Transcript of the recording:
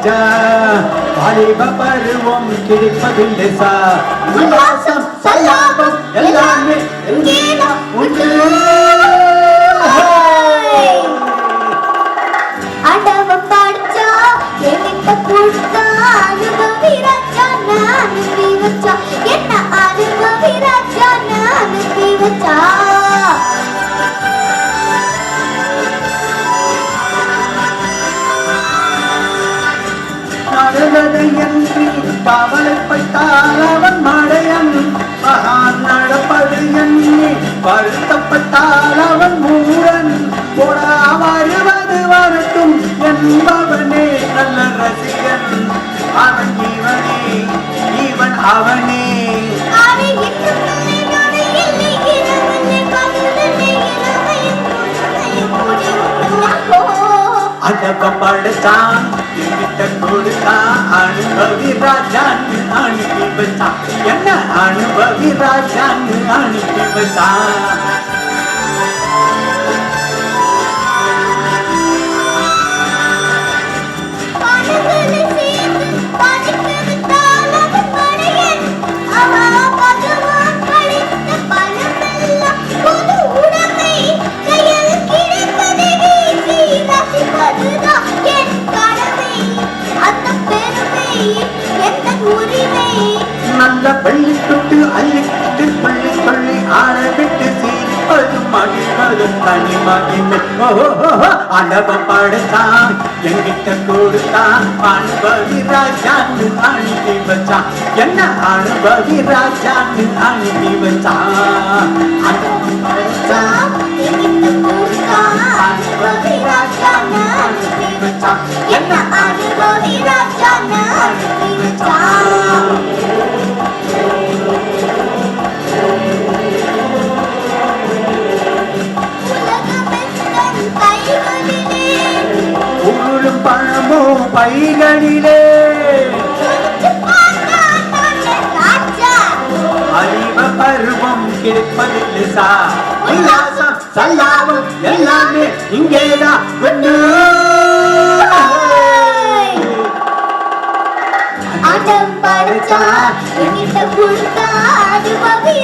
ராஜா வாலிப பருவம் கிடைப்பதில்லை சார் உல்லாசம் சல்லாபம் எல்லாமே எங்கேதான் உண்டு ஆண்டவன் படிச்சா என்கிட்ட கொடுத்தா அனுபவி ராஜா நான் அனுப்பி வச்சா என்ன அனுபவி ராஜா நான் அனுப்பி வச்சா நடவதையன்றி கவலைப்பட்டால் அவன் மடையன் மகான் நடப்பது எண்ணி வருத்தப்பட்டால் அவன் மூடன் போடா வருவது வரட்டும் என்பவனே நல்ல ரசிகன் அவன் இவனே இவன் அவனே அதப்ப படைச்சான் என்கிட்ட கொடுத்தான் அனுபவி ராஜான்னு அனுப்பி வச்சான் என்ன அனுபவி ராஜான்னு அனுப்பி வச்சான் நல்ல பள்ளி தொட்டு அள்ளிட்டு பள்ளி பள்ளி ஆரம்பிட்டு சீரிப்பது மகிழ்வது தனி மகிமை அடவம் படைத்தான் என்கிட்ட கொடுத்தான் அனுபவி ராஜான்னு அனுப்பி வச்சான் என்ன அனுபவி ராஜான்னு அனுப்பி வச்சான் அடவம் படைத்தான் என்கிட்ட கொடுத்தான் அனுபவி ராஜான்னு அனுப்பி வச்சான் என்ன அனுபவி ராஜான்னு அனுப்பி வச்சான் உருளும் பழமோ பைகளிலே அறிவ பருவம் கிடைப்பதில்லை சார் உல்லாசம் சல்லாபம் எல்லாமே இங்கேதான் கொண்டு ஆட்டம் படைச்சா என்கிட்ட கொடுத்தா அனுபவி